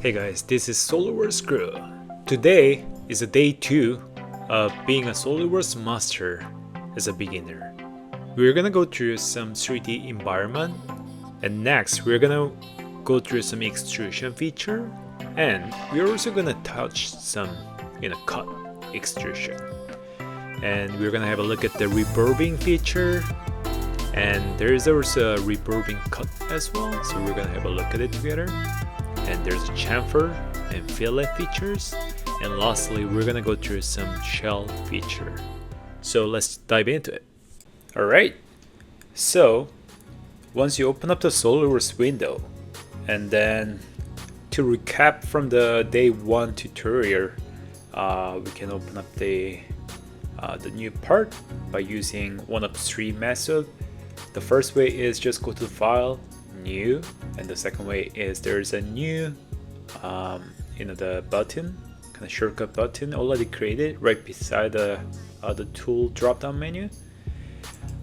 Hey guys, this is SolidWorks Crew. Today is a day 2 of being a SolidWorks master as a beginner. We're gonna go through some 3D environment, and next we're gonna go through some extrusion feature, and we're also gonna touch some cut extrusion. And we're gonna have a look at the reverbing feature, and there's also a reverbing cut as well, so we're gonna have a look at it together. And there's a chamfer and fillet features, and lastly we're gonna go through some shell feature. So let's dive into it. Alright, so once you open up the SolidWorks window, and then to recap from the day 1 tutorial, we can open up the new part by using one of 3 methods. The first way is just go to File, New, and the second way is there's a new the button, kind of shortcut button already created right beside the tool drop down menu.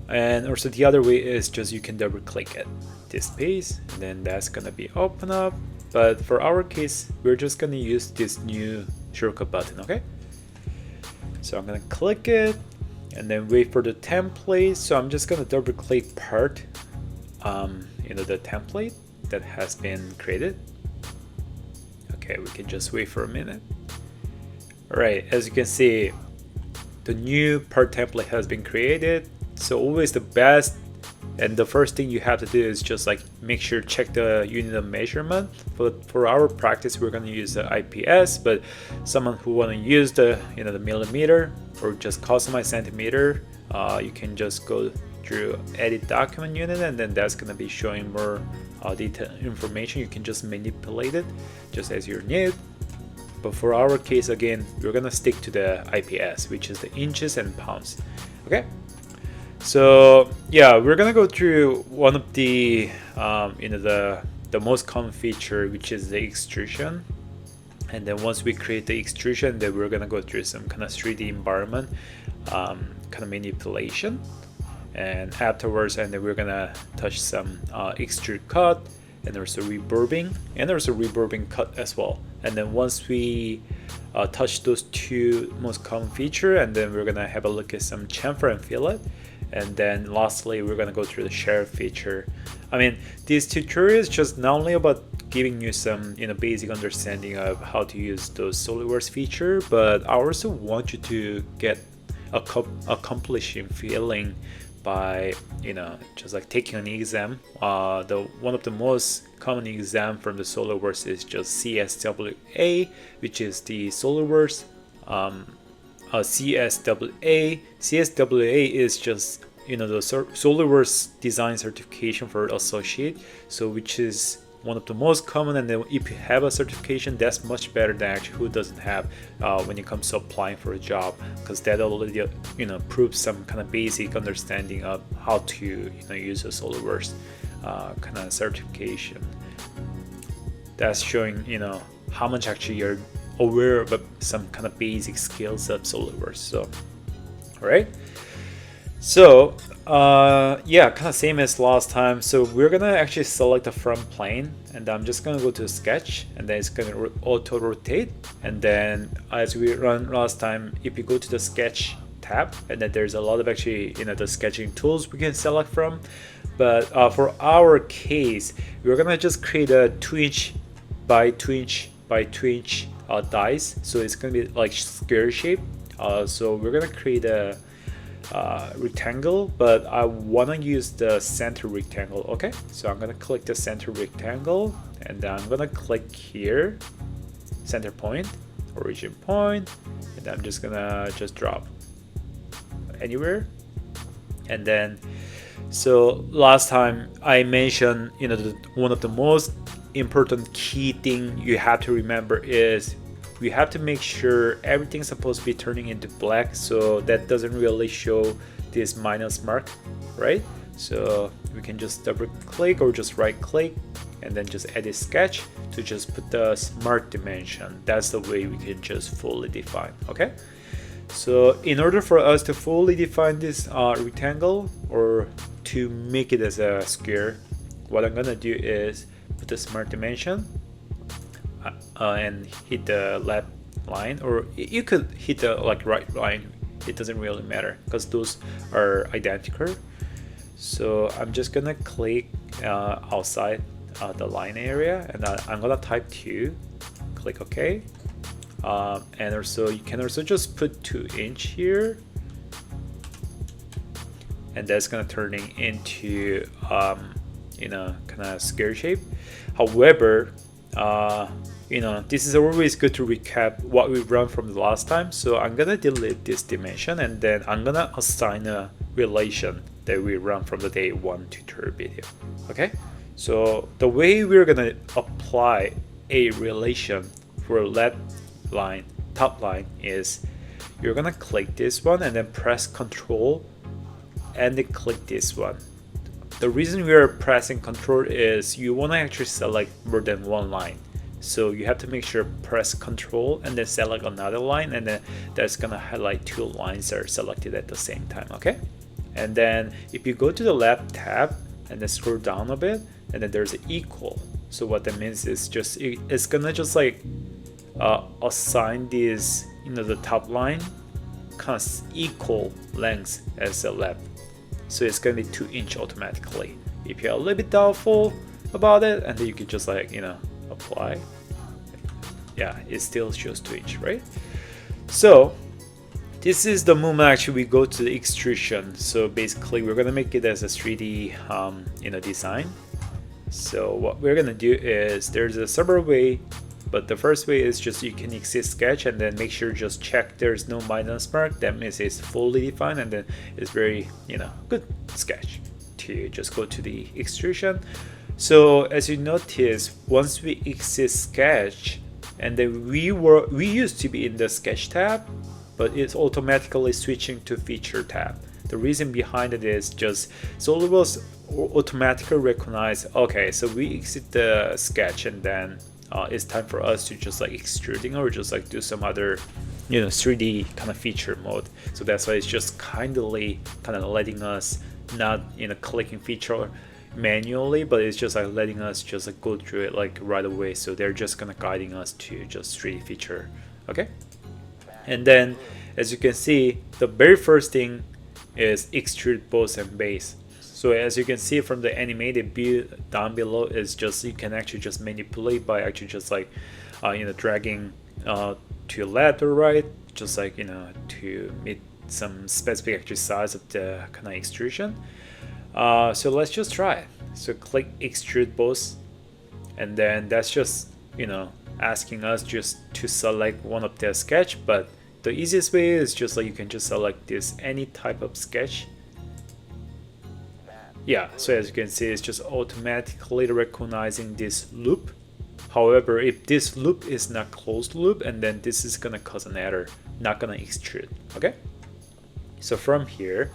And also the other way is just you can double click it, this page, and then that's gonna be open up. But for our case, we're just gonna use this new shortcut button. Okay, so I'm gonna click it and then wait for the template. So I'm just gonna double click part the template that has been created. Okay, we can just wait for a minute. Alright, as you can see, the new part template has been created. So always the best and the first thing you have to do is just like make sure check the unit of measurement. For our practice, we're going to use the IPS, but someone who want to use the the millimeter or just customize centimeter, you can just go through edit document unit, and then that's going to be showing more detailed information. You can just manipulate it just as you need. But for our case, again, we're going to stick to the IPS, which is the inches and pounds. Okay, so yeah, we're going to go through one of the the most common feature, which is the extrusion. And then once we create the extrusion, then we're going to go through some kind of 3D environment kind of manipulation. And afterwards, and then we're gonna touch some extrude cut, and also reverbing, and also reverbing cut as well. And then once we touch those 2 most common feature, and then we're gonna have a look at some chamfer and fillet, and then lastly we're gonna go through the share feature. I mean, these tutorials just not only about giving you some basic understanding of how to use those SolidWorks feature, but I also want you to get accomplishing feeling by just like taking an exam. One of the most common exam from the SolidWorks is just CSWA, which is the SolidWorks CSWA is just the SolidWorks design certification for associate, so which is one of the most common. And then if you have a certification, that's much better than actually who doesn't have when it comes to applying for a job, because that already proves some kind of basic understanding of how to use a SolidWorks kind of certification. That's showing how much actually you're aware of some kind of basic skills of SolidWorks. So all right, so yeah, kind of same as last time. So we're gonna actually select the front plane, and I'm just gonna go to sketch, and then it's gonna auto rotate. And then as we run last time, if you go to the sketch tab, and then there's a lot of actually the sketching tools we can select from. But for our case, we're gonna just create a 2" by 2" by 2" dies. So it's gonna be like square shape. So we're gonna create a rectangle, but I want to use the center rectangle. Okay, so I'm gonna click the center rectangle, and then I'm gonna click here, center point, origin point, and I'm just gonna drop anywhere. And then so last time I mentioned one of the most important key thing you have to remember is we have to make sure everything's supposed to be turning into black, so that doesn't really show this minus mark, right? So we can just double click or just right click, and then just edit sketch to just put the smart dimension. That's the way we can just fully define. Okay, so in order for us to fully define this rectangle, or to make it as a square, what I'm gonna do is put the smart dimension and hit the left line, or you could hit the like right line. It doesn't really matter because those are identical. So I'm just gonna click outside the line area, and I'm gonna type 2, click OK, and also you can also just put 2 inch here, and that's gonna turn into you know, kind of square shape. However, you know, this is always good to recap what we run from the last time. So I'm gonna delete this dimension, and then I'm gonna assign a relation that we run from the day 1 tutorial video. Okay, so the way we're gonna apply a relation for left line, top line, is you're gonna click this one and then press Control and then click this one. The reason we are pressing Control is you want to actually select more than one line. So you have to make sure press Control and then select another line, and then that's gonna highlight 2 lines that are selected at the same time. Okay, and then if you go to the left tab and then scroll down a bit, and then there's an equal. So what that means is just it's gonna just like assign these, you know, the top line kind of equal lengths as the left. So it's gonna be 2 inch automatically. If you're a little bit doubtful about it, and then you can just like, you know, apply. Yeah, it still shows 2 inch, right? So this is the moment actually we go to the extrusion. So basically we're gonna make it as a 3D you know, design. So what we're gonna do is there's several way, but the first way is just you can exit sketch and then make sure just check there's no minus mark. That means it's fully defined, and then it's very, you know, good sketch to just go to the extrusion. So as you notice, once we exit sketch, and then we used to be in the sketch tab, but it's automatically switching to feature tab. The reason behind it is just SolidWorks automatically recognize, okay, so we exit the sketch, and then it's time for us to just like extruding or just like do some other, you know, 3D kind of feature mode. So that's why it's just kindly kind of letting us not, you know, clicking feature manually, but it's just like letting us just like go through it like right away. So they're just kind of guiding us to just 3D feature. Okay, and then as you can see, the very first thing is extrude boss and base. So as you can see from the animated view down below, is just you can actually just manipulate by actually just like you know, dragging to left or right, just like, you know, to meet some specific actually size of the kind of extrusion. So let's just try it. So click extrude boss, and then that's just, you know, asking us just to select one of the sketch, but the easiest way is just like you can just select this any type of sketch. Yeah, so as you can see, it's just automatically recognizing this loop. However, if this loop is not closed loop, and then this is gonna cause an error, not gonna extrude. Okay, so from here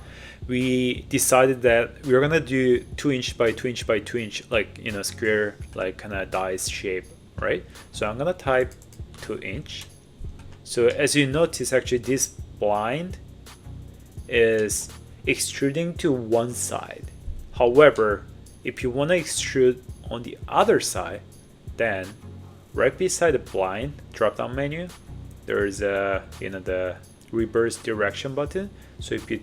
we decided that we're gonna do 2 inch by 2 inch by 2 inch, like, you know, square, like kind of dice shape, right? So I'm gonna type 2 inch. So as you notice, actually this blind is extruding to one side. However, if you want to extrude on the other side, then right beside the blind drop down menu, there is a, you know, the reverse direction button. So if you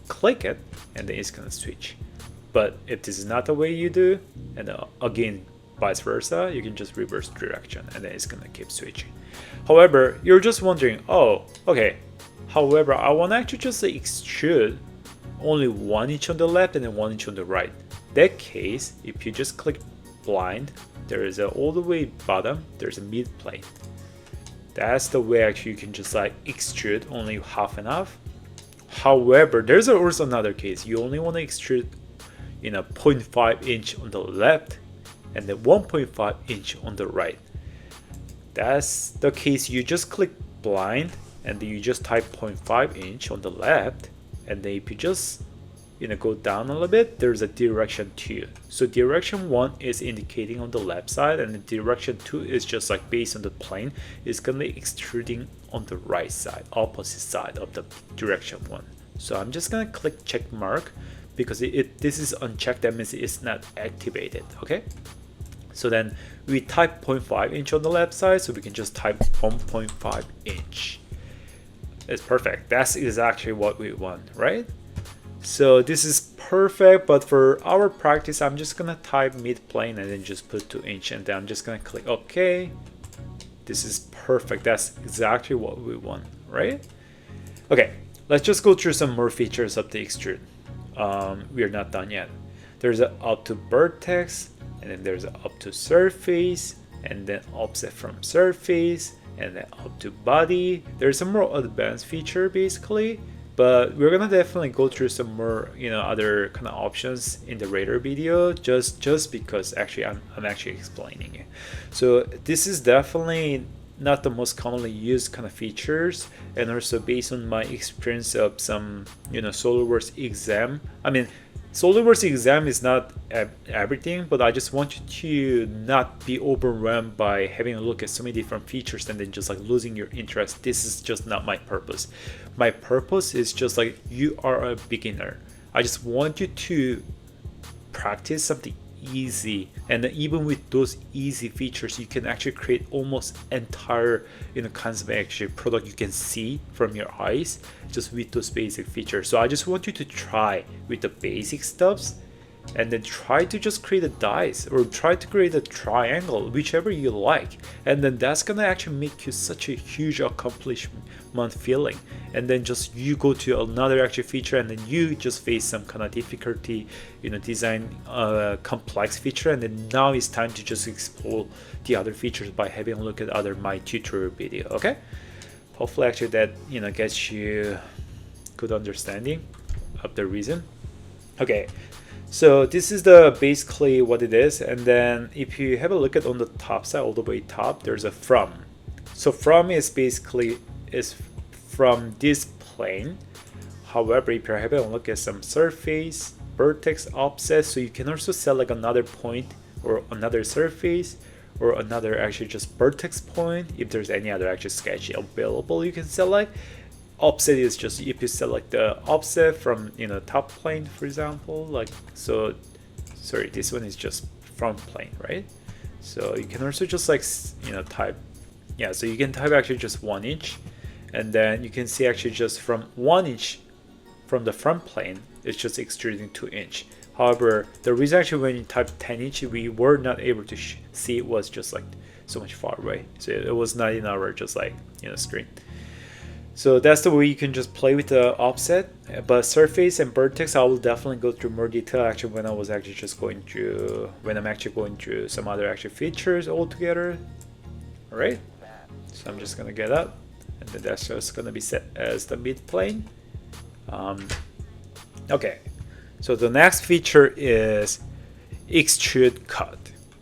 click it, and then it's gonna switch. But if this is not the way you do, and again vice versa, you can just reverse direction, and then it's gonna keep switching. However, you're just wondering, oh, okay, however, I want to actually just extrude only 1 inch on the left and then 1 inch on the right. That case, if you just click blind, there is a all the way bottom, there's a mid plane. That's the way actually you can just like extrude only half and half. However, there's also another case. You only want to extrude, you know, 0.5 inch on the left and then 1.5 inch on the right. That's the case. You just click blind, and then you just type 0.5 inch on the left, and then if you just, you know, go down a little bit, there's a direction 2. So direction 1 is indicating on the left side, and the direction 2 is just like based on the plane, it's gonna be extruding on the right side, opposite side of the direction 1. So I'm just gonna click check mark, because this is unchecked, that means it's not activated. Okay, So then we type 0.5 inch on the left side, so we can just type 1.5 inch. It's perfect. That's exactly what we want, right? So this is perfect, but for our practice, I'm just gonna type mid-plane and then just put 2 inch, and then I'm just gonna click OK. This is perfect. That's exactly what we want, right? Okay, let's just go through some more features of the extrude. We are not done yet. There's an up to vertex, and then there's an up to surface, and then offset from surface, and then up to body. There's some more advanced feature basically, but we're gonna definitely go through some more, other kind of options in the later video, just because actually I'm actually explaining it. So this is definitely not the most commonly used kind of features, and also based on my experience of some SolidWorks exam. I mean, SolidWorks exam is not everything, but I just want you to not be overwhelmed by having a look at so many different features and then just like losing your interest. This is just not my purpose. My purpose is just like, you are a beginner. I just want you to practice something easy, and even with those easy features, you can actually create almost entire kinds of actually product you can see from your eyes just with those basic features. So I just want you to try with the basic stuffs, and then try to just create a dice or try to create a triangle, whichever you like, and then that's gonna actually make you such a huge accomplishment feeling. And then just you go to another actual feature, and then you just face some kind of difficulty, design complex feature, and then now it's time to just explore the other features by having a look at other my tutorial video. Okay, hopefully actually that gets you good understanding of the reason. Okay, so this is the basically what it is, and then if you have a look at on the top side, all the way top, there's a from. So from is basically is from this plane. However, if you're having a look at some surface, vertex, offset, so you can also select another point or another surface or another actually just vertex point. If there's any other actual sketch available, you can select. Offset is just if you select the offset from top plane, for example, like so. Sorry, this one is just front plane, right? So you can also just like type, yeah. So you can type actually just 1 inch, and then you can see actually just from 1 inch from the front plane, it's just extruding 2 inch. However, the reason actually when you type 10 inch, we were not able to see it was just like so much far away. So it was not in our just like screen. So that's the way you can just play with the offset. But surface and vertex, I will definitely go through more detail actually when I was actually just going through, when I'm actually going through some other actual features altogether. All right, so I'm just gonna get up, and then that's just gonna be set as the mid plane. Okay, so the next feature is extrude cut.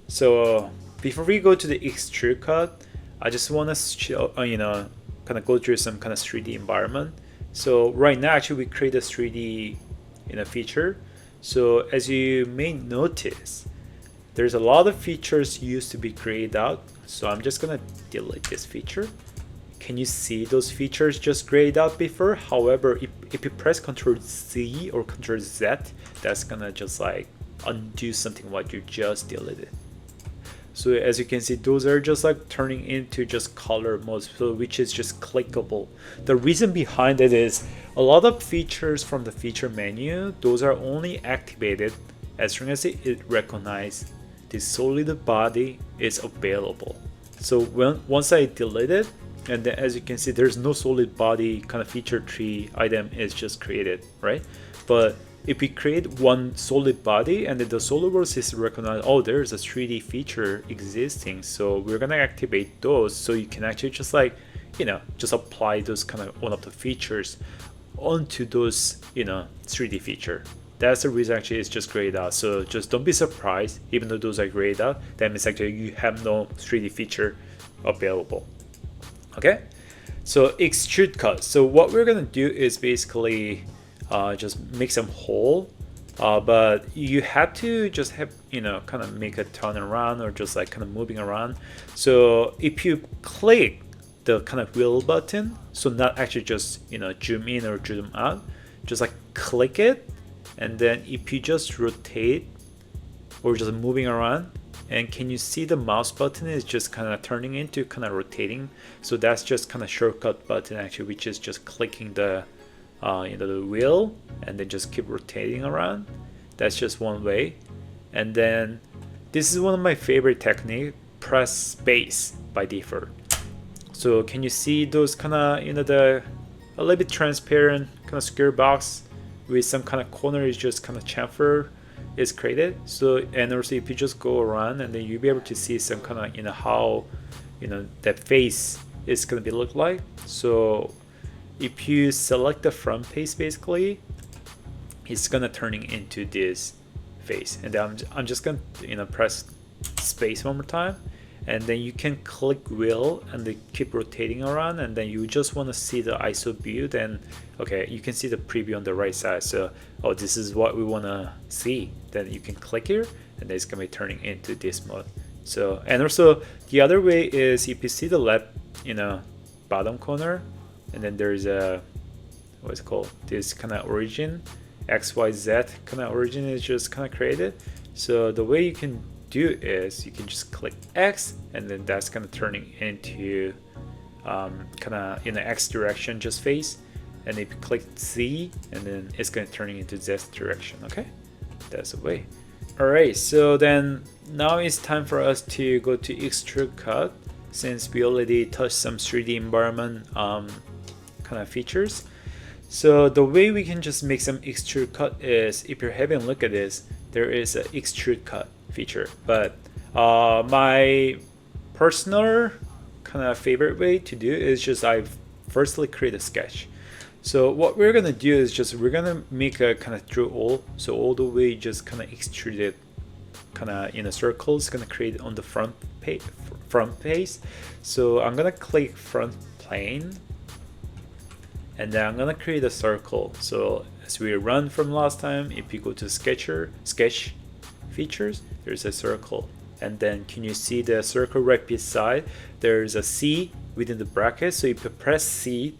So before we go to the extrude cut, I just want to show, kind of go through some kind of 3D environment. So right now actually we create a 3D feature. So as you may notice, there's a lot of features used to be grayed out. So I'm just gonna delete this feature. Can you see those features just grayed out before? However, if you press Ctrl Z or Ctrl Z, that's gonna just like undo something what you just deleted. So as you can see, those are just like turning into just color mode, so which is just clickable. The reason behind it is a lot of features from the feature menu, those are only activated as soon as it recognizes the solid body is available. So once I delete it, and then as you can see, there's no solid body kind of feature tree item is just created, right? But if we create one solid body and then the SolidWorks is recognized, oh, there's a 3D feature existing, so we're gonna activate those, so you can actually just like just apply those kind of one of the features onto those 3D feature. That's the reason actually it's just grayed out. So just don't be surprised, even though those are grayed out, that means actually you have no 3D feature available. Okay, so extrude cut. So what we're gonna do is basically just make some hole, but you have to just have kind of make a turn around or just like kind of moving around. So if you click the kind of wheel button, so not actually just zoom in or zoom out, just like click it, and then if you just rotate or just moving around, and can you see the mouse button is just kind of turning into kind of rotating? So that's just kind of shortcut button actually, which is just clicking the the wheel and then just keep rotating around. That's just one way. And then this is one of my favorite technique, press space by default. So can you see those kind of the a little bit transparent kind of square box with some kind of corner is just kind of chamfer is created. So, and also if you just go around and then you'll be able to see some kind of how that face is going to be look like. So if you select the front face, basically it's going to turning into this face. And then I'm just going to press space one more time, and then you can click wheel and they keep rotating around, and then you just want to see the ISO view. Then okay, you can see the preview on the right side. So oh, this is what we want to see. Then you can click here and then it's gonna be turning into this mode. So, and also the other way is if you see the left bottom corner, and then there's a what's it called, this kind of origin, XYZ kind of origin is just kind of created. So the way you can do is you can just click X, and then that's kind of turning into kind of in the X direction just face, and if you click Z, and then it's going to turn into Z direction. Okay, that's the way. All right, so then now it's time for us to go to extrude cut, since we already touched some 3D environment kind of features. So the way we can just make some extrude cut is, if you're having a look at this, there is an extrude cut feature, but my personal kind of favorite way to do is just I firstly create a sketch. So what we're gonna do is just we're gonna make a kind of through all, so all the way just kind of extrude it kind of in a circle. It's gonna create on the front face. So I'm gonna click front plane, and then I'm gonna create a circle. So as we run from last time, if you go to sketch features, there's a circle, and then can you see the circle right beside there's a C within the bracket. So if you press C,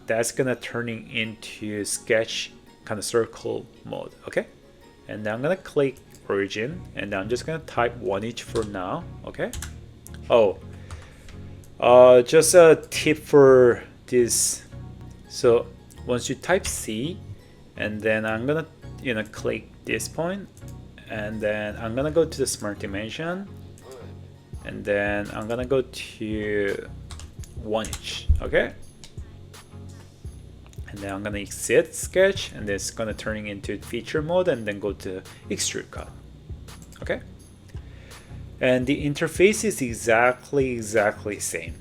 that's gonna turning into sketch kind of circle mode. Okay, and then I'm gonna click origin, and I'm just gonna type 1 inch for now. Okay. Oh, just a tip for this. So once you type C, and then I'm gonna click this point, and then I'm gonna go to the smart dimension, and then I'm gonna go to 1 inch. Okay, and then I'm gonna exit sketch, and then it's gonna turning into feature mode, and then go to extrude cut. Okay, and the interface is exactly same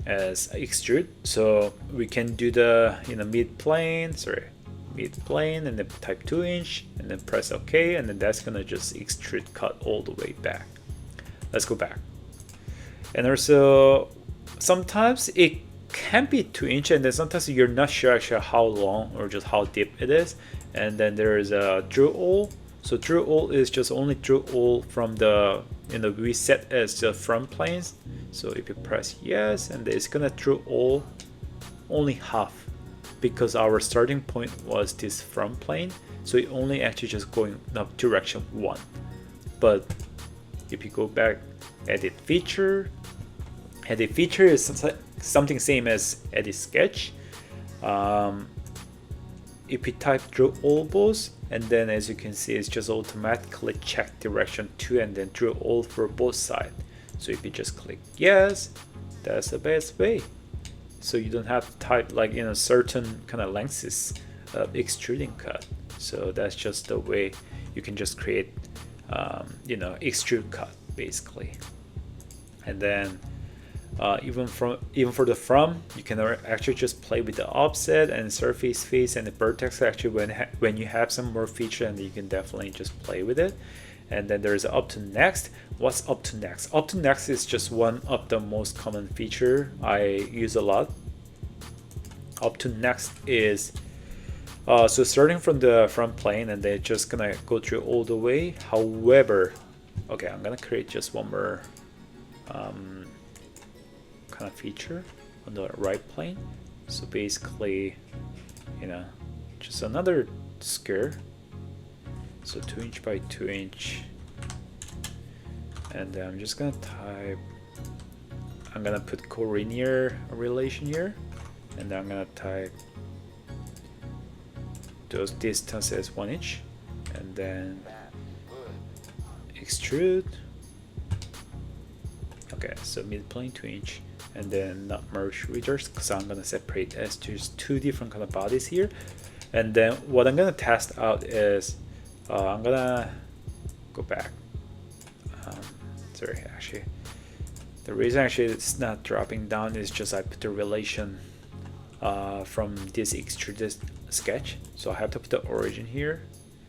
as extrude. So we can do the mid plane, and then type 2 inch, and then press OK, and then that's gonna just extrude cut all the way back. Let's go back. And also sometimes it can be 2 inch, and then sometimes you're not sure actually how long or just how deep it is. And then there is a drill all. So drill all is just only drill all from the we set as the front planes. So if you press yes, and it's gonna drill all only half, because our starting point was this front plane, so it only actually just going up direction 1. But if you go back, edit feature is something same as edit sketch. If you type drill all both, and then as you can see, it's just automatically check direction 2 and then drill all for both sides. So if you just click yes, that's the best way. So you don't have to type like certain kind of lengths of extruding cut. So that's just the way you can just create extrude cut basically. And then even for the from, you can actually just play with the offset and surface face and the vertex. Actually, when you have some more feature, and you can definitely just play with it. And then there's up to next. What's up to next? Up to next is just one of the most common feature I use a lot. Up to next is so starting from the front plane, and they're just gonna go through all the way. However, okay, I'm gonna create just one more kind of feature on the right plane. So basically, just another square. So 2 inch by 2 inch and then I'm just gonna type, I'm gonna put collinear relation here, and then I'm gonna type those distance as 1 inch, and then extrude. Okay, so midplane 2 inch, and then not merge readers because I'm gonna separate as just two different kind of bodies here. And then what I'm gonna test out is I'm gonna go back. Sorry, actually, the reason actually it's not dropping down is just I put the relation from this extruded sketch, so I have to put the origin here,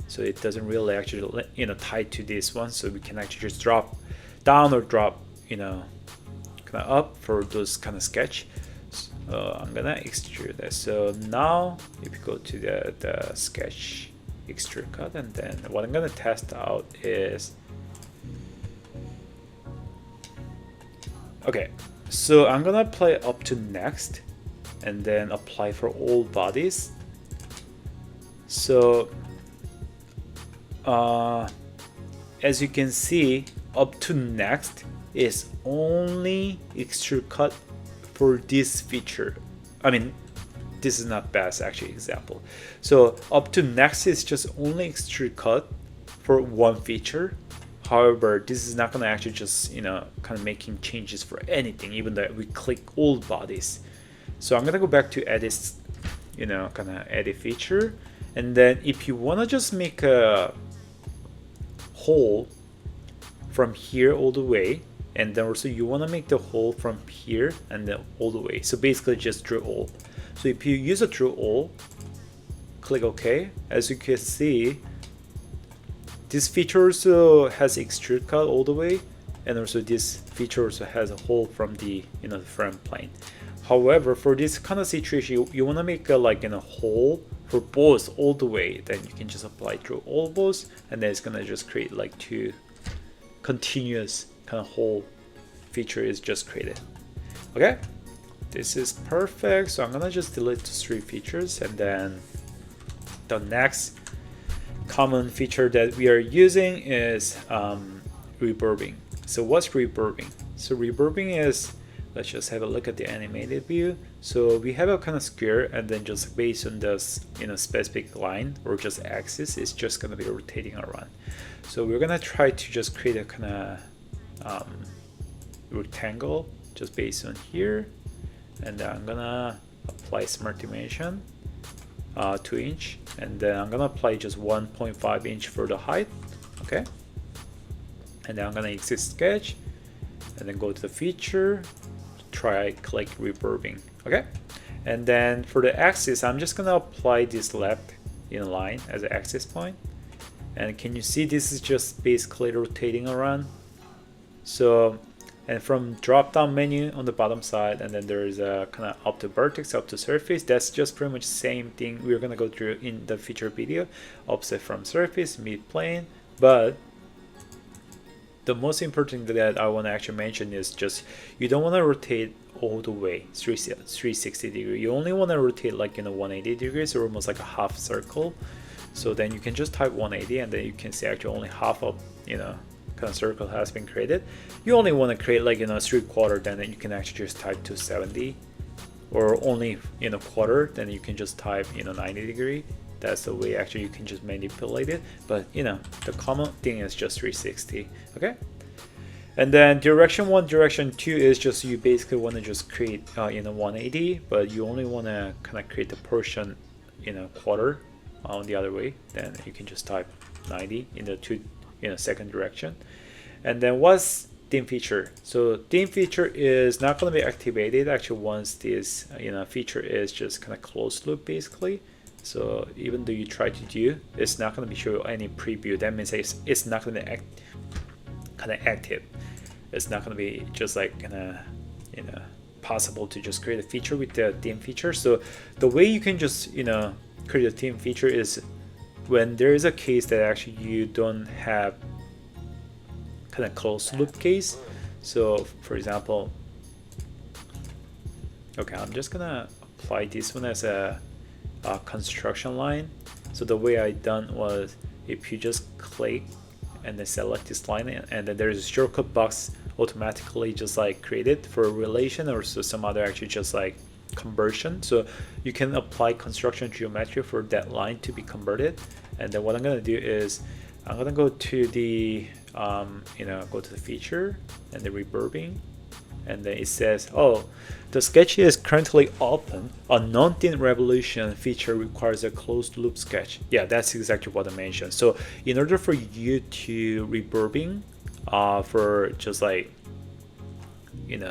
so it doesn't really actually tie to this one, so we can actually just drop down or drop kind of up for those kind of sketch. So I'm gonna extrude that. So now if you go to the sketch extrude cut, and then what I'm gonna test out is, okay, so I'm gonna apply up to next, and then apply for all bodies. So as you can see, up to next is only extrude cut for this feature. I mean, this is not best actually example. So up to next is just only extrude cut for one feature. However, this is not gonna actually just kind of making changes for anything, even though we click all bodies. So I'm gonna go back to edit, kind of edit feature, and then if you wanna just make a hole from here all the way, and then also you want to make the hole from here and then all the way. So basically just drill all. So if you use a drill all, click OK. As you can see, this feature also has extrude cut all the way, and also this feature also has a hole from the the front plane. However, for this kind of situation, you want to make a hole for both all the way. Then you can just apply drill all both, and then it's gonna just create like two continuous kind of hole feature is just created. Okay, this is perfect. So I'm gonna just delete the 3 features, and then the next common feature that we are using is reverbing. So what's reverbing? So reverbing is, let's just have a look at the animated view. So we have a kind of square, and then just based on this specific line or just axis, it's just gonna be rotating around. So we're gonna try to just create a kind of rectangle just based on here, and then I'm gonna apply smart dimension 2 inch, and then I'm gonna apply just 1.5 inch for the height. Okay, and then I'm gonna exit sketch, and then go to the feature, try click reverbing. Okay, and then for the axis, I'm just gonna apply this left in line as an axis point, and can you see this is just basically rotating around. So, and from drop down menu on the bottom side, and then there is a kind of up to vertex, up to surface. That's just pretty much the same thing we're gonna go through in the feature video. Offset from surface, mid plane. But the most important thing that I want to actually mention is just you don't want to rotate all the way 360 degree. You only want to rotate 180 degrees, or almost like a half circle. So then you can just type 180, and then you can see actually only half of kind of circle has been created. You only want to create 3/4, then you can actually just type 270, or only quarter, then you can just type 90 degree. That's the way actually you can just manipulate it. But the common thing is just 360. Okay, and then direction 1, direction 2 is just you basically want to just create 180, but you only want to kind of create the portion quarter on the other way. Then you can just type 90 in the second direction. And then what's theme feature? So theme feature is not going to be activated actually once this feature is just kind of closed loop basically. So even though you try to do, it's not going to be show any preview. That means it's not going to act kind of active. It's not going to be just possible to just create a feature with the theme feature. So the way you can just create a theme feature is when there is a case that actually you don't have kind of closed loop case. So for example, okay, I'm just gonna apply this one as a construction line. So the way I done was, if you just click and then select this line, and then there's a shortcut box automatically just like created for a relation or so some other actually just like conversion. So you can apply construction geometry for that line to be converted. And then what I'm gonna do is I'm gonna go to the go to the feature and the reverbing, and then it says, oh, the sketch is currently open. A non-thin revolution feature requires a closed loop sketch. Yeah, that's exactly what I mentioned. So in order for you to reverbing for just like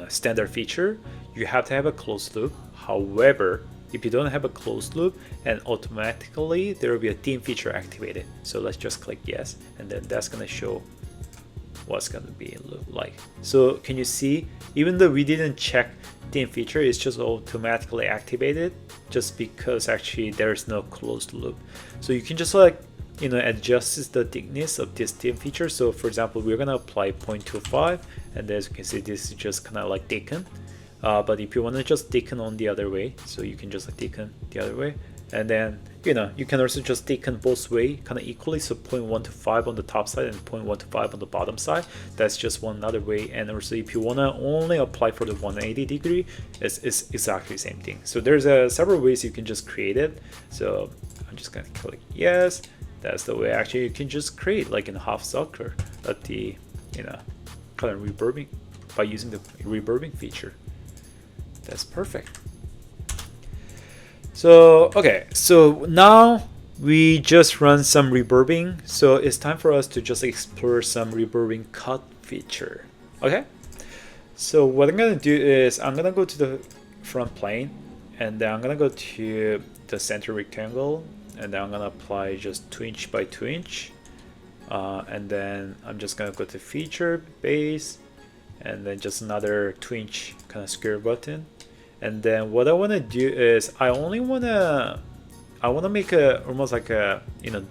standard feature, you have to have a closed loop. However, if you don't have a closed loop, and automatically there will be a thin feature activated. So let's just click yes, and then that's gonna show what's gonna be look like. So can you see, even though we didn't check thin feature, it's just automatically activated just because actually there's no closed loop. So you can just like adjust the thickness of this thin feature. So for example, we're gonna apply 0.25, and as you can see, this is just kind of like thicken. But if you want to just thicken on the other way, so you can just like thicken the other way, and then you can also just thicken both way kind of equally. So 0.125 on the top side and 0.125 on the bottom side. That's just one other way. And also if you want to only apply for the 180 degree, it's exactly the same thing. So there's several ways you can just create it. So I'm just gonna click yes. That's the way actually you can just create like in a half circle at the kind of reverbing by using the reverbing feature. That's perfect. So okay, so now we just run some reverbing. So it's time for us to just explore some reverbing cut feature. Okay, so what I'm gonna do is I'm gonna go to the front plane, and then I'm gonna go to the center rectangle, and then I'm gonna apply just 2 inch by 2 inch, and then I'm just gonna go to feature base, and then just another 2 inch kind of square button. And then what I want to do is I want to make a almost like a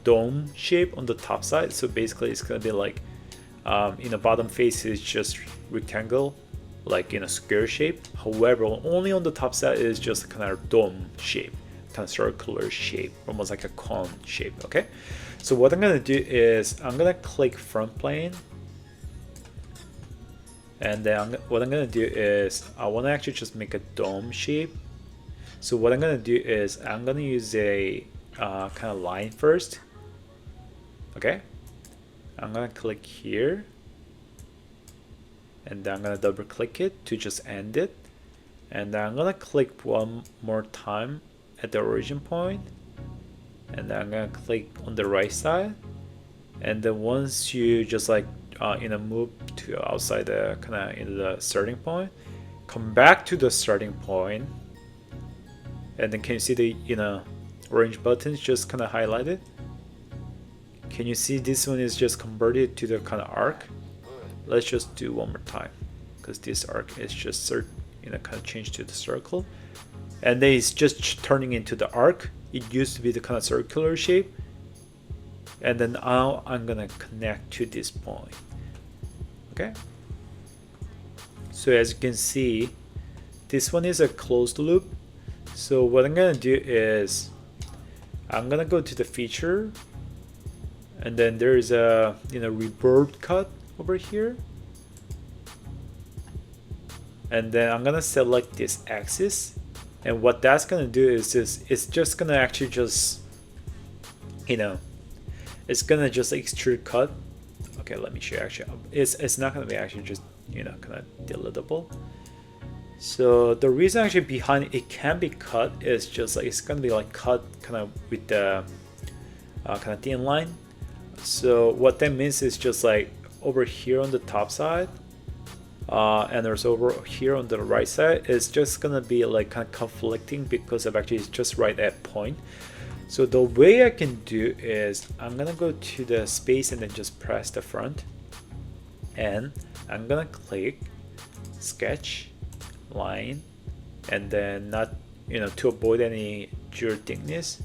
dome shape on the top side. So basically it's gonna be like bottom face is just rectangle, like square shape. However, only on the top side is just kind of dome shape, kind of circular shape, almost like a cone shape. Okay, so what I'm gonna do is I'm gonna click front plane. And then what I'm gonna do is I want to actually just make a dome shape. So what I'm gonna do is I'm gonna use a kind of line first. Okay, I'm gonna click here, and then I'm gonna double click it to just end it, and then I'm gonna click one more time at the origin point, and then I'm gonna click on the right side, and then once you just like move to outside the kind of the starting point, come back to the starting point, and then can you see the orange buttons just kind of highlighted? Can you see this one is just converted to the kind of arc? Let's just do one more time, because this arc is just kind of changed to the circle, and then it's just turning into the arc. It used to be the kind of circular shape, and then now I'm gonna connect to this point. Okay, so as you can see, this one is a closed loop. So what I'm gonna do is I'm gonna go to the feature, and then there is a reverb cut over here, and then I'm gonna select this axis, and what that's gonna do is it's just gonna actually just it's gonna just extrude cut. Okay, let me show you. Actually, it's not gonna be actually just kind of deletable. So the reason actually behind it can be cut is just like it's gonna be like cut kind of with the kind of thin line. So what that means is just like over here on the top side, and there's over here on the right side, it's just gonna be like kind of conflicting because of actually it's just right at point. So the way I can do is I'm gonna go to the space and then just press the front, and I'm gonna click sketch line, and then not to avoid any geo thickness,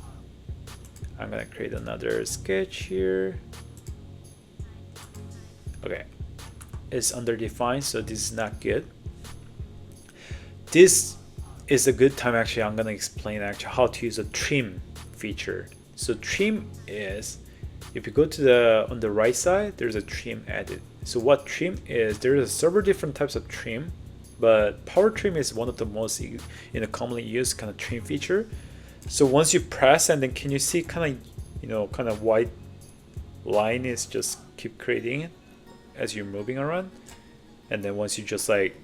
I'm gonna create another sketch here. Okay, it's underdefined, so this is not good. This is a good time actually. I'm gonna explain actually how to use a trim feature. So trim is if you go to the on the right side, there's a trim added. So what trim is, there's several different types of trim, but power trim is one of the most commonly used kind of trim feature. So once you press, and then can you see kind of white line is just keep creating it as you're moving around, and then once you just like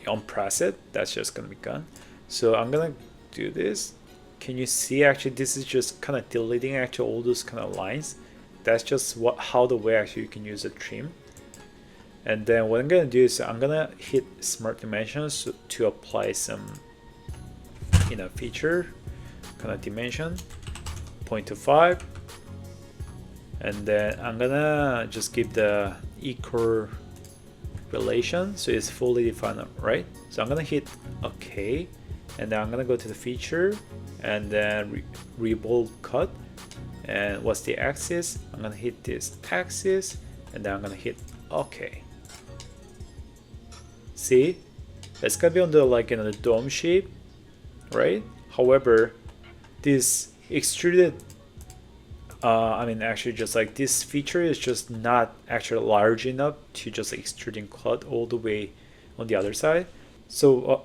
unpress it, that's just gonna be gone. So I'm gonna do this. Can you see actually this is just kind of deleting actually all those kind of lines. That's just how the way actually you can use a trim. And then what I'm gonna do is I'm gonna hit smart dimensions to apply some feature kind of dimension 0.25, and then I'm gonna just give the equal relation so it's fully defined, right? So I'm gonna hit OK, and then I'm gonna go to the feature and then revolve cut, and what's the axis? I'm gonna hit this axis, and then I'm gonna hit OK. See, it's gonna be on the the dome shape, right? However, this extruded actually just like this feature is just not actually large enough to just extruding cut all the way on the other side. So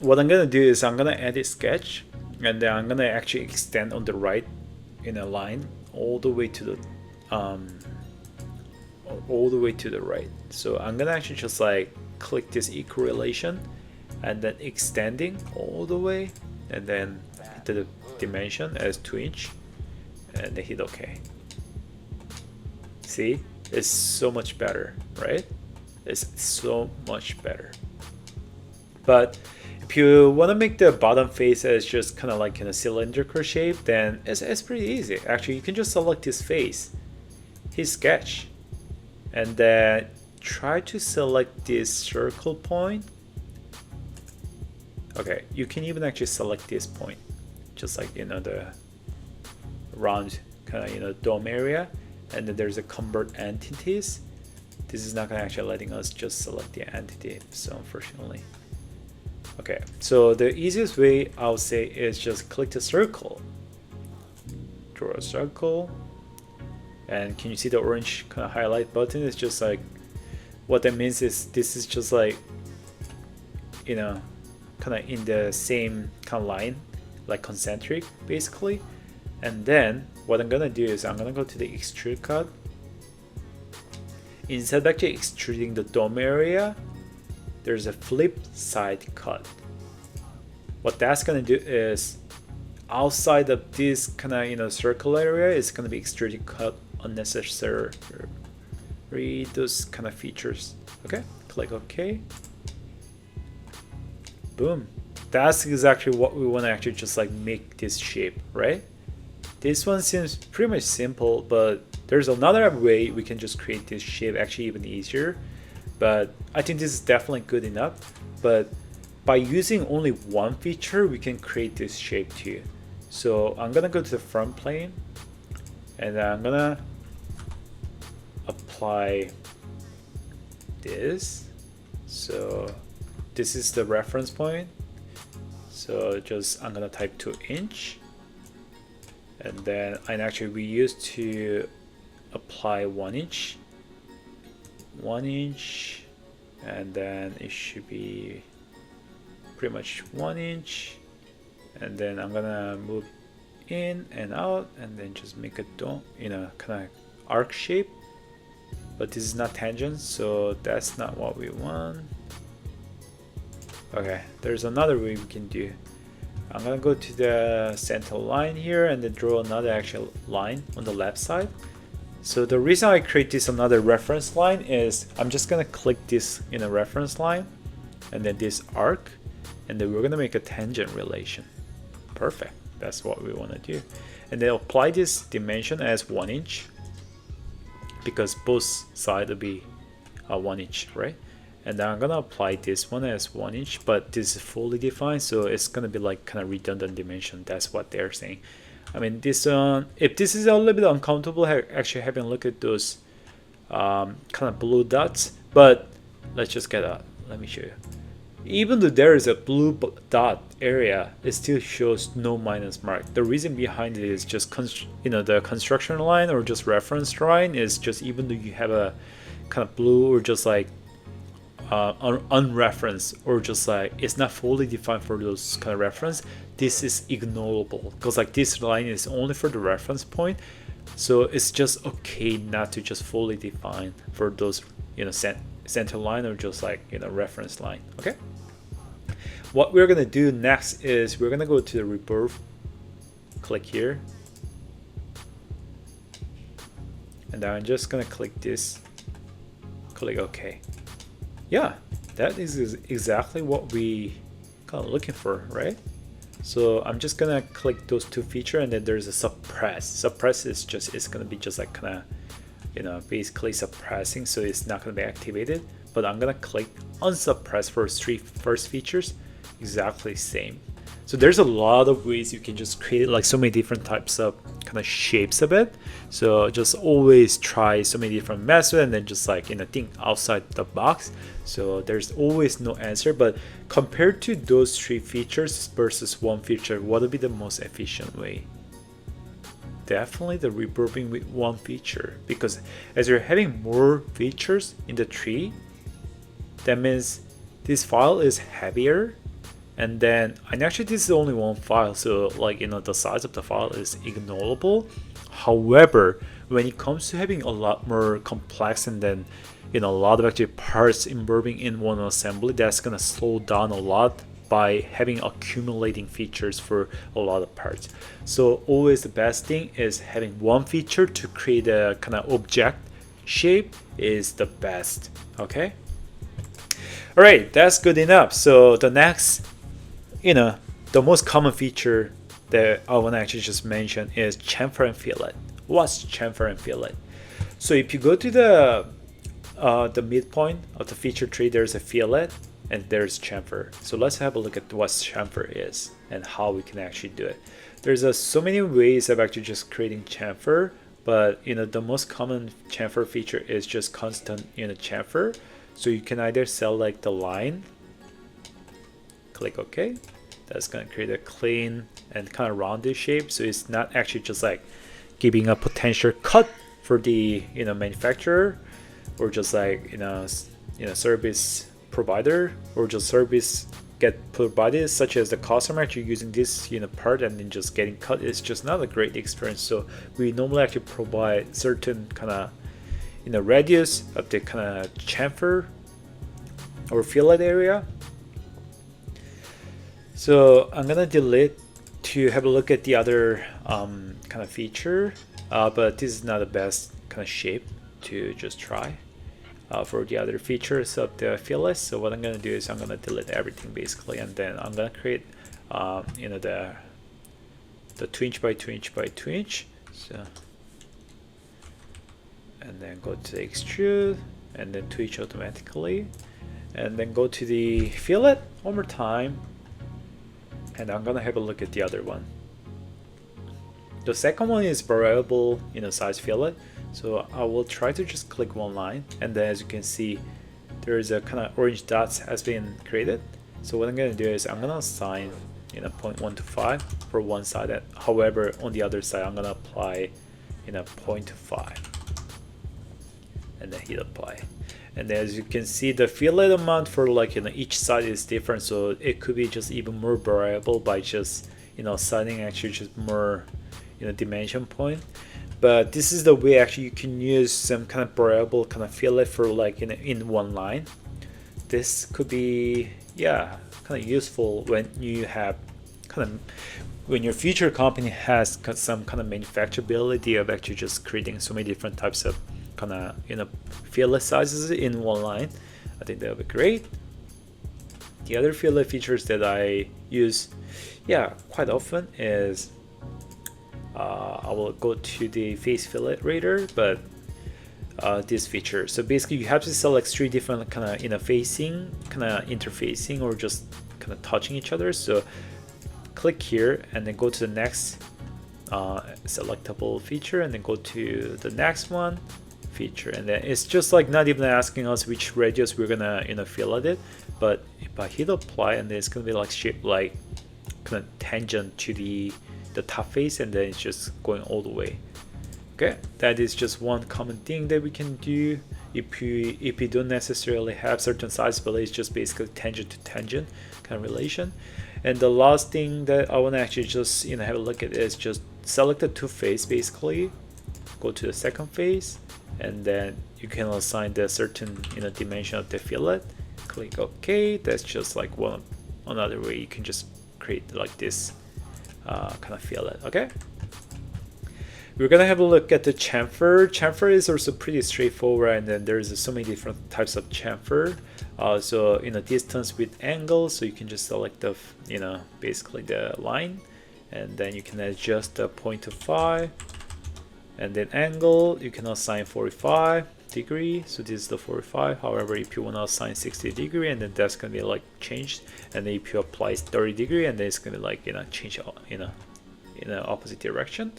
what I'm gonna do is I'm gonna edit sketch, and then I'm gonna actually extend on the right in a line all the way to the right. So I'm gonna actually just like click this equal relation and then extending all the way, and then hit the dimension as 2 inch, and then hit OK. See, it's so much better, right? It's so much better. But if you want to make the bottom face as just kind of like in a cylindrical shape, then it's pretty easy. Actually, you can just select this face, hit sketch, and then try to select this circle point. Okay, you can even actually select this point, just like the round kind of dome area, and then there's a convert entities. This is not gonna actually letting us just select the entity, so unfortunately. Okay, so the easiest way I would say is just click the circle, draw a circle, and can you see the orange kind of highlight button? It's just like, what that means is this is just like kind of in the same kind of line, like concentric basically. And then what I'm gonna do is I'm gonna go to the extrude cut. Instead of actually extruding the dome area, there's a flip side cut. What that's gonna do is outside of this kind of circle area, it's gonna be extruded cut unnecessary those kind of features. Okay, click OK. Boom. That's exactly what we want to actually just like make this shape, right? This one seems pretty much simple, but there's another way we can just create this shape actually even easier. But I think this is definitely good enough. But by using only one feature, we can create this shape too. So I'm gonna go to the front plane, and I'm gonna apply this. So this is the reference point. So just I'm gonna type 2 inch, and then we used to apply 1 inch, and then it should be pretty much 1 inch, and then I'm gonna move in and out, and then just make a dome kind of arc shape. But this is not tangent, so that's not what we want. Okay, there's another way we can do. I'm gonna go to the center line here and then draw another actual line on the left side. So the reason I create this another reference line is I'm just gonna click this in a reference line, and then this arc, and then we're gonna make a tangent relation. Perfect, that's what we want to do. And then apply this dimension as 1 inch, because both sides will be 1 inch, right? And then I'm gonna apply this one as 1 inch, but this is fully defined, so it's gonna be like kind of redundant dimension. That's what they're saying. I mean, this if this is a little bit uncomfortable, actually having a look at those kind of blue dots, but let's just get out. Let me show you. even though there is a blue dot area, it still shows no minus mark. The reason behind it is just the construction line or just reference line is just, even though you have a kind of blue or just like unreferenced or just like it's not fully defined for those kind of reference, this is ignorable because like this line is only for the reference point. So it's just okay not to just fully define for those center line or just like reference line. Okay, what we're gonna do next is we're gonna go to the rebirth, click here, and then I'm just gonna click this, click OK. Yeah, that is exactly what we kind of looking for, right? So I'm just gonna click those two features, and then there's a suppress. Suppress is just, it's gonna be just like kind of basically suppressing, so it's not gonna be activated. But I'm gonna click unsuppress for three first features, exactly same. So there's a lot of ways you can just create like so many different types of kind of shapes of it. So just always try so many different methods and then just like think outside the box. So there's always no answer, but compared to those three features versus one feature, what would be the most efficient way? Definitely the regrouping with one feature, because as you're having more features in the tree, that means this file is heavier. And then, and actually this is only one file, so like the size of the file is ignorable. However, when it comes to having a lot more complex and then a lot of actually parts involving in one assembly, that's gonna slow down a lot by having accumulating features for a lot of parts. So always the best thing is having one feature to create a kind of object shape is the best. Okay. All right, that's good enough. So the next, the most common feature that I want to actually just mention is chamfer and fillet. What's chamfer and fillet? So if you go to the midpoint of the feature tree, there's a fillet and there's chamfer. So let's have a look at what chamfer is and how we can actually do it. There's so many ways of actually just creating chamfer, but the most common chamfer feature is just constant chamfer. So you can either select the line, click OK. That's going to create a clean and kind of rounded shape. So it's not actually just like giving a potential cut for the manufacturer or just like service provider or just service get provided, such as the customer actually using this part and then just getting cut. It's just not a great experience. So we normally actually provide certain kind of radius of the kind of chamfer or fillet area. So I'm gonna delete to have a look at the other kind of feature, but this is not the best kind of shape to just try for the other features of the fillet. So what I'm gonna do is I'm gonna delete everything basically, and then I'm gonna create the 2" by 2" by 2". So and then go to the extrude and then twitch automatically, and then go to the fillet one more time. And I'm gonna have a look at the other one. The second one is variable size fillet. So I will try to just click one line, and then as you can see, there is a kind of orange dots has been created. So what I'm gonna do is I'm gonna assign 0.125 for one side. However, on the other side, I'm gonna apply 0.5, and then hit apply. And as you can see, the fillet amount for like each side is different, so it could be just even more variable by just assigning actually just more dimension point. But this is the way actually you can use some kind of variable kind of fillet for like in one line. This could be kind of useful when you have when your future company has some kind of manufacturability of actually just creating so many different types of kind of fillet sizes in one line. I think that would be great. The other fillet features that I use quite often is I will go to the face fillet rater, but this feature. So basically you have to select three different kind of facing, kind of interfacing, or just kind of touching each other. So click here and then go to the next selectable feature, and then go to the next one feature, and then it's just like not even asking us which radius we're gonna fillet it, but I hit apply, and then it's gonna be like shape like kind of tangent to the top face, and then it's just going all the way. Okay, that is just one common thing that we can do if you don't necessarily have certain size, but it's just basically tangent to tangent kind of relation. And the last thing that I want to actually just have a look at is just select the two face, basically go to the second face, and then you can assign the certain dimension of the fillet. Click OK. That's just like another way you can just create like this kind of fillet. Okay, we're gonna have a look at the chamfer. Chamfer is also pretty straightforward, and then there's so many different types of chamfer. So distance with angle, so you can just select the basically the line, and then you can adjust the 0.25, and then angle you can assign 45 degree, so this is the 45. However, if you want to assign 60 degree, and then that's gonna be like changed, and then if you apply 30 degree, and then it's gonna be like change in the opposite direction.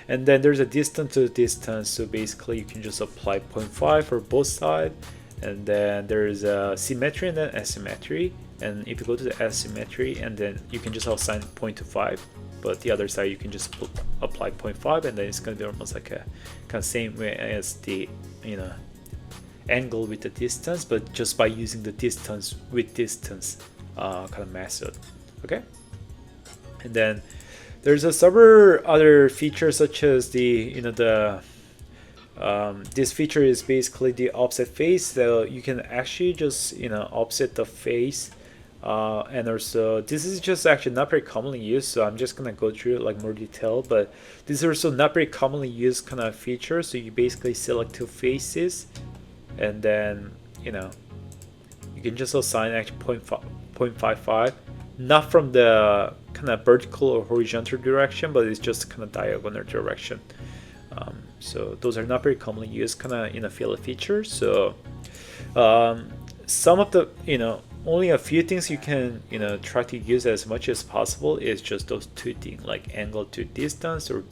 And then there's a distance to distance, so basically you can just apply 0.5 for both sides. And then there's a symmetry and then asymmetry, and if you go to the asymmetry, and then you can just assign 0.25, but the other side you can just apply 0.5, and then it's going to be almost like a kind of same way as the angle with the distance, but just by using the distance with distance kind of method. Okay, and then there's several other features, such as the this feature is basically the offset face, so you can actually just offset the face, and also this is just actually not very commonly used, so I'm just gonna go through it like more detail, but this is also not very commonly used kind of feature. So you basically select two faces, and then you can just assign actually 0.55, not from the kind of vertical or horizontal direction, but it's just kind of diagonal direction. So those are not very commonly used kind of fillet features. So some of the only a few things you can try to use as much as possible is just those two things, like angle to distance or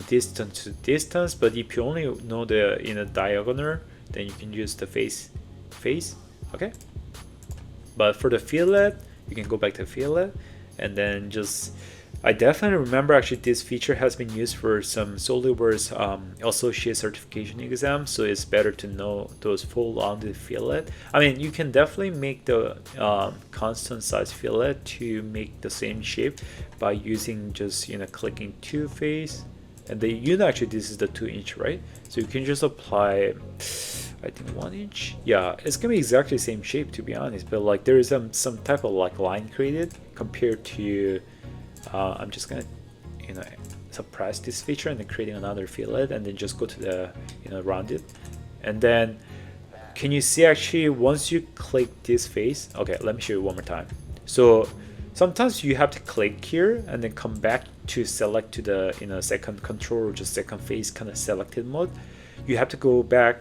distance to distance. But if you only know the diagonal, then you can use the face. Okay, but for the fillet, you can go back to fillet, and then just I definitely remember actually this feature has been used for some SolidWorks Associate Certification exams, so it's better to know those full rounded fillet. I mean, you can definitely make the constant size fillet to make the same shape by using just clicking two face, and then actually this is the 2-inch, right? So you can just apply I think 1 inch. Yeah, it's gonna be exactly the same shape, to be honest, but like there is some type of like line created compared to I'm just gonna suppress this feature and then creating another fillet, and then just go to the rounded, and then can you see actually once you click this face? Okay, let me show you one more time. So sometimes you have to click here and then come back to select to the second control or just second face kind of selected mode. You have to go back,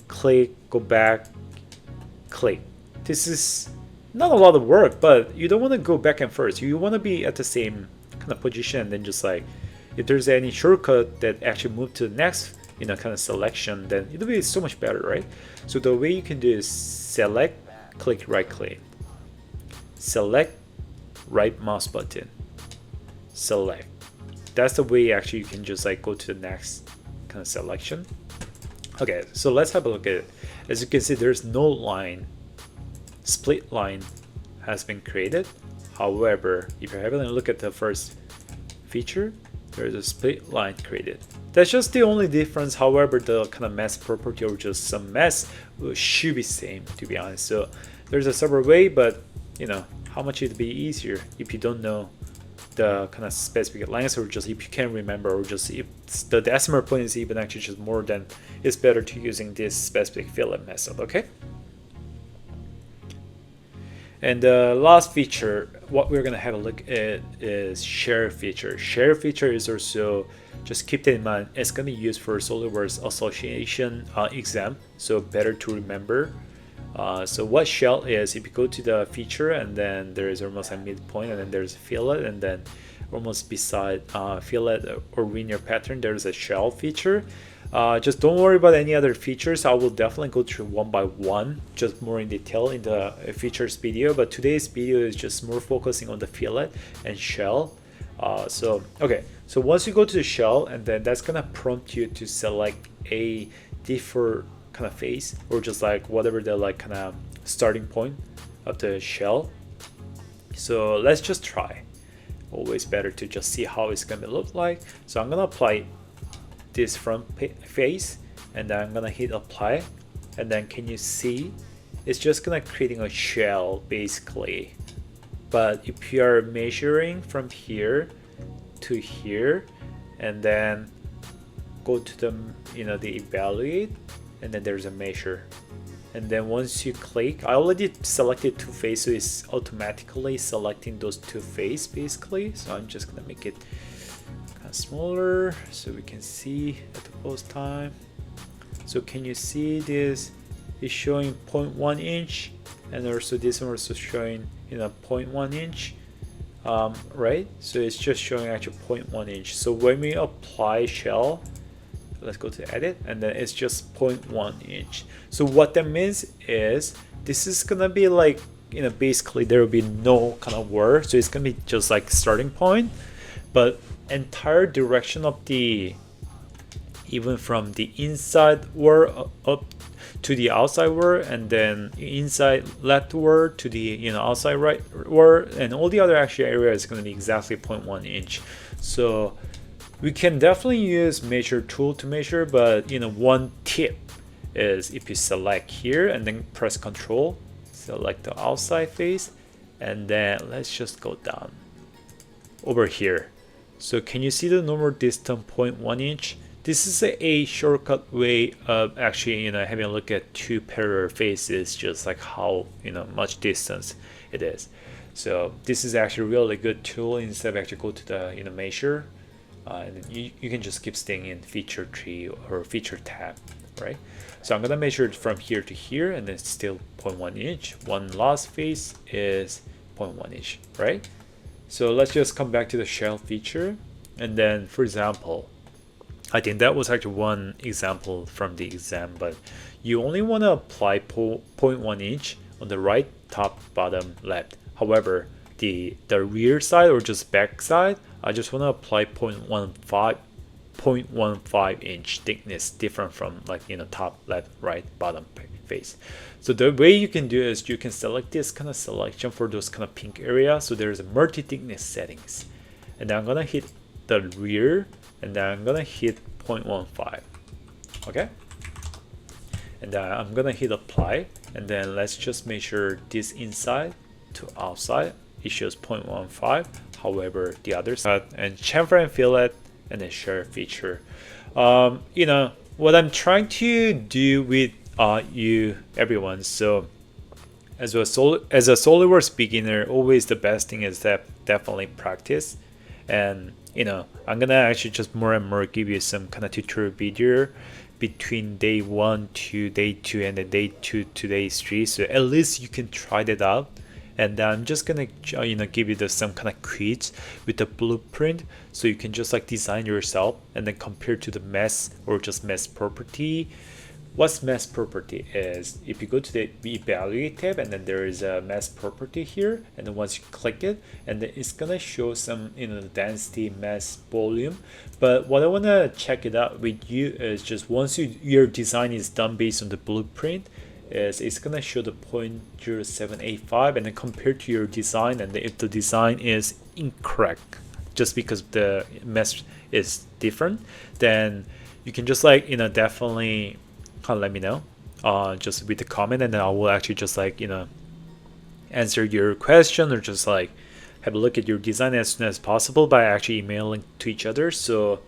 click, go back, click. This is not a lot of work, but you don't want to go back and forth. You want to be at the same kind of position, and then just like if there's any shortcut that actually move to the next kind of selection, then it'll be so much better, right? So the way you can do is select, click, right click, select, right mouse button, select. That's the way actually you can just like go to the next kind of selection. Okay, so let's have a look at it. As you can see, there's no line, split line has been created. However, if you're having a look at the first feature, there's a split line created. That's just the only difference. However, the kind of mesh property or just some mesh should be same, to be honest. So there's a several way, but how much it'd be easier if you don't know the kind of specific length, or just if you can't remember, or just if the decimal point is even actually just more, than it's better to using this specific fillet method. Okay. And the last feature, what we're gonna have a look at is share feature. Share feature is also, just keep that in mind, it's gonna be used for SolidWorks Association exam, so better to remember. So what shell is, if you go to the feature, and then there is almost a midpoint, and then there's a fillet, and then almost beside fillet or linear pattern, there's a shell feature. Just don't worry about any other features. I will definitely go through one by one, just more in detail in the features video. But today's video is just more focusing on the fillet and shell. Okay, so once you go to the shell, and then that's gonna prompt you to select a default kind of face, or just like whatever the like kind of starting point of the shell. So let's just try. Always better to just see how it's gonna look like. So I'm gonna apply this front face, and then I'm gonna hit apply, and then can you see it's just gonna creating a shell basically. But if you are measuring from here to here, and then go to the the evaluate, and then there's a measure, and then once you click, I already selected two face, so it's automatically selecting those two face basically. So I'm just gonna make it kind of smaller so we can see at the post time. So can you see this is showing 0.1 inch, and also this one also showing 0.1 inch, right? So it's just showing actually 0.1 inch. So when we apply shell, let's go to edit, and then it's just 0.1 inch. So what that means is this is gonna be like basically there will be no kind of work, so it's gonna be just like starting point, but entire direction of the, even from the inside word up to the outside word, and then inside left word to the outside right word, and all the other actual area is going to be exactly 0.1 inch. So we can definitely use measure tool to measure, but one tip is if you select here and then press Control, select the outside face, and then let's just go down over here. So can you see the normal distance 0.1 inch? This is a shortcut way of actually having a look at two parallel faces, just like how much distance it is. So this is actually a really good tool. Instead of actually go to the measure, and you can just keep staying in feature tree or feature tab, right? So I'm gonna measure it from here to here, and then still 0.1 inch. One last face is 0.1 inch, right? So let's just come back to the shell feature, and then for example, I think that was actually one example from the exam, but you only want to apply 0.1 inch on the right, top, bottom, left. However, the rear side or just back side, I just want to apply 0.15 inch thickness, different from like top, left, right, bottom face. So the way you can do is you can select this kind of selection for those kind of pink area. So there's a multi-thickness settings, and then I'm gonna hit the rear, and then I'm gonna hit 0.15. okay, and then I'm gonna hit apply, and then let's just measure this inside to outside. It shows 0.15. However, the other side, and chamfer and fillet, and then share feature. What I'm trying to do with you everyone, so as a SolidWorks beginner, always the best thing is that definitely practice. And I'm gonna actually just more and more give you some kind of tutorial video between day 1 to day 2, and then day 2 to day 3, so at least you can try that out. And then I'm just gonna give you some kind of quiz with the blueprint, so you can just like design yourself and then compare to the mesh or just mesh property. What's mesh property is, if you go to the evaluate tab, and then there is a mesh property here, and then once you click it, and then it's gonna show some density, mesh, volume. But what I want to check it out with you is just once your design is done based on the blueprint, is it's gonna show the 0.0785, and then compared to your design, and if the design is incorrect just because the mesh is different, then you can just like definitely let me know just with the comment, and then I will actually just like answer your question, or just like have a look at your design as soon as possible by actually emailing to each other. So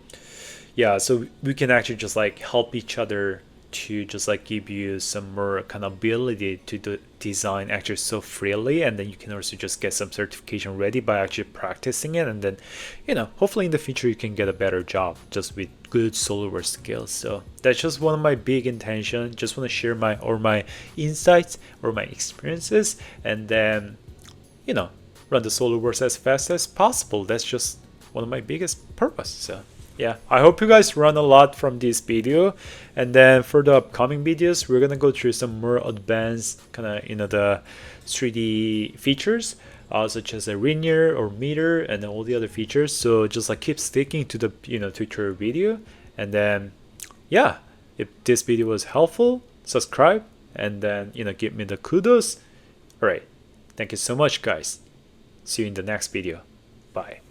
yeah, so we can actually just like help each other to just like give you some more kind of ability to design actually so freely, and then you can also just get some certification ready by actually practicing it, and then hopefully in the future you can get a better job just with good SolidWorks skills. So that's just one of my big intentions. Just want to share my insights or my experiences, and then run the SolidWorks as fast as possible. That's just one of my biggest purpose. So yeah, I hope you guys learn a lot from this video. And then for the upcoming videos, we're gonna go through some more advanced kind of the 3D features, such as a linear or meter and then all the other features. So just like keep sticking to the tutorial video. And then yeah, if this video was helpful, subscribe and then give me the kudos. All right, thank you so much, guys. See you in the next video. Bye.